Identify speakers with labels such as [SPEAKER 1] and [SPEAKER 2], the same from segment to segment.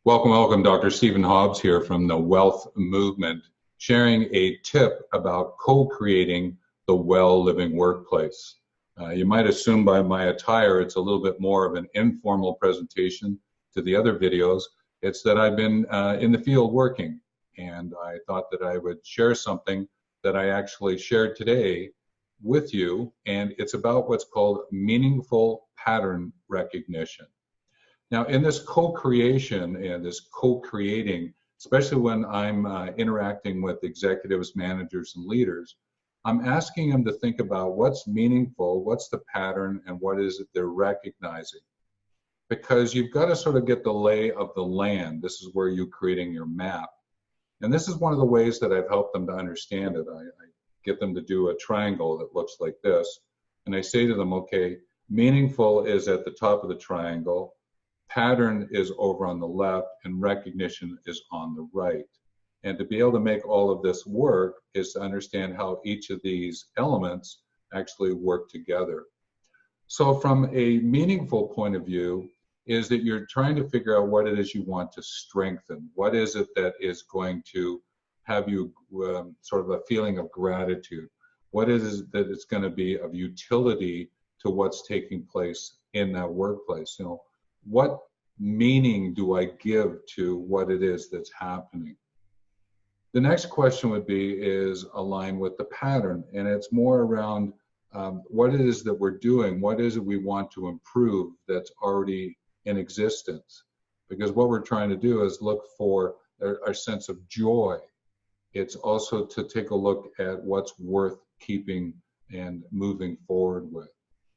[SPEAKER 1] Welcome, welcome. Dr. Stephen Hobbs here from the Wealth Movement, sharing a tip about co-creating the well-living workplace. You might assume by my attire it's a little bit more of an informal presentation to the other videos. It's that I've been in the field working, and I thought that I would share something that I actually shared today with you, and it's about what's called meaningful pattern recognition. Now, in this co-creation and this co-creating, especially when I'm interacting with executives, managers, and leaders, I'm asking them to think about what's meaningful, what's the pattern, and what is it they're recognizing. Because you've got to sort of get the lay of the land. This is where you're creating your map. And this is one of the ways that I've helped them to understand it. I get them to do a triangle that looks like this. And I say to them, okay, meaningful is at the top of the triangle, pattern is over on the left, and recognition is on the right. And to be able to make all of this work is to understand how each of these elements actually work together. So from a meaningful point of view is that you're trying to figure out what it is you want to strengthen. What is it that is going to have you sort of a feeling of gratitude? What is it that it's going to be of utility to what's taking place in that workplace? You know, what meaning do I give to what it is that's happening? The next question would be is aligned with the pattern, and it's more around what it is that we're doing, what is it we want to improve that's already in existence. Because what we're trying to do is look for our sense of joy. It's also to take a look at what's worth keeping and moving forward with.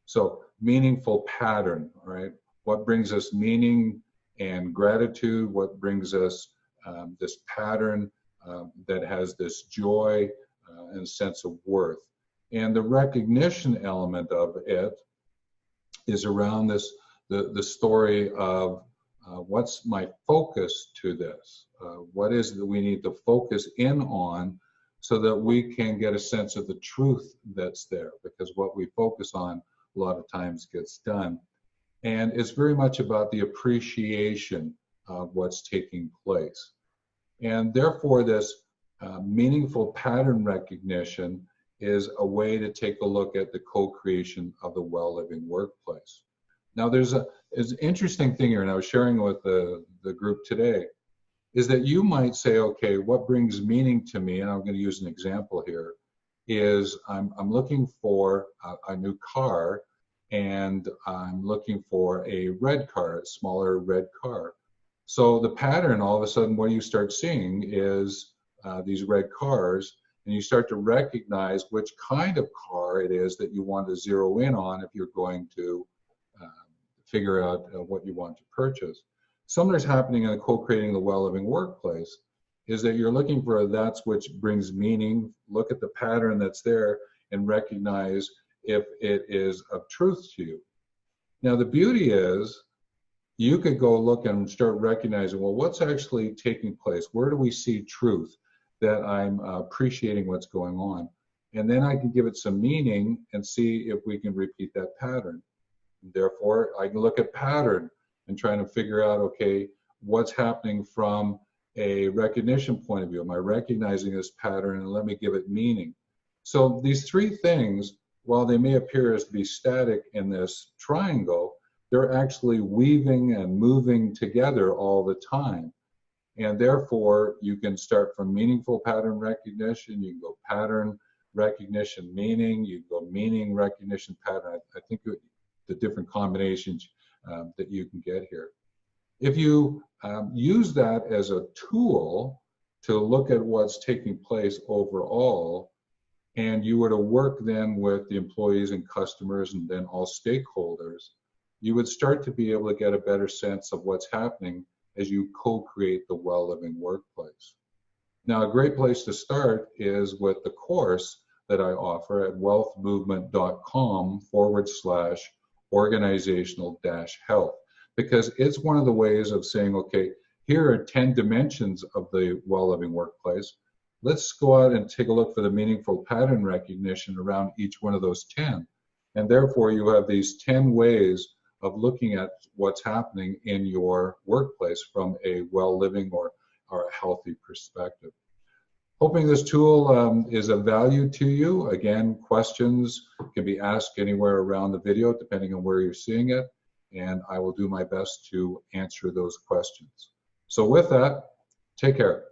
[SPEAKER 1] So meaningful pattern, right? What brings us meaning and gratitude, what brings us this pattern that has this joy and sense of worth. And the recognition element of it is around this, the story of what's my focus to this? What is it that we need to focus in on so that we can get a sense of the truth that's there? Because what we focus on a lot of times gets done. And it's very much about the appreciation of what's taking place. And therefore, this meaningful pattern recognition is a way to take a look at the co-creation of the well-living workplace. Now, there's an interesting thing here, and I was sharing with the group today, is that you might say, okay, what brings meaning to me, and I'm going to use an example here, is I'm looking for a new car, and I'm looking for a red car, a smaller red car. So the pattern, all of a sudden, what you start seeing is these red cars, and you start to recognize which kind of car it is that you want to zero in on if you're going to figure out what you want to purchase. Similar is happening in co-creating the well-living workplace, is that you're looking for that's which brings meaning, look at the pattern that's there, and recognize if it is of truth to you. Now, the beauty is you could go look and start recognizing, well, what's actually taking place? Where do we see truth that I'm appreciating what's going on? And then I can give it some meaning and see if we can repeat that pattern. Therefore, I can look at pattern and trying to figure out, okay, what's happening from a recognition point of view? Am I recognizing this pattern, and let me give it meaning? So these three things, while they may appear as to be static in this triangle, they're actually weaving and moving together all the time. And therefore, you can start from meaningful pattern recognition, you can go pattern recognition meaning, you can go meaning recognition pattern. I think the different combinations that you can get here. If you use that as a tool to look at what's taking place overall, and you were to work then with the employees and customers and then all stakeholders, you would start to be able to get a better sense of what's happening as you co-create the well-living workplace. Now, a great place to start is with the course that I offer at wealthmovement.com/organizational-health, because it's one of the ways of saying, okay, here are 10 dimensions of the well-living workplace. Let's go out and take a look for the meaningful pattern recognition around each one of those 10. And therefore, you have these 10 ways of looking at what's happening in your workplace from a well-living or a healthy perspective. Hoping this tool is of value to you. Again, questions can be asked anywhere around the video depending on where you're seeing it, and I will do my best to answer those questions. So with that, take care.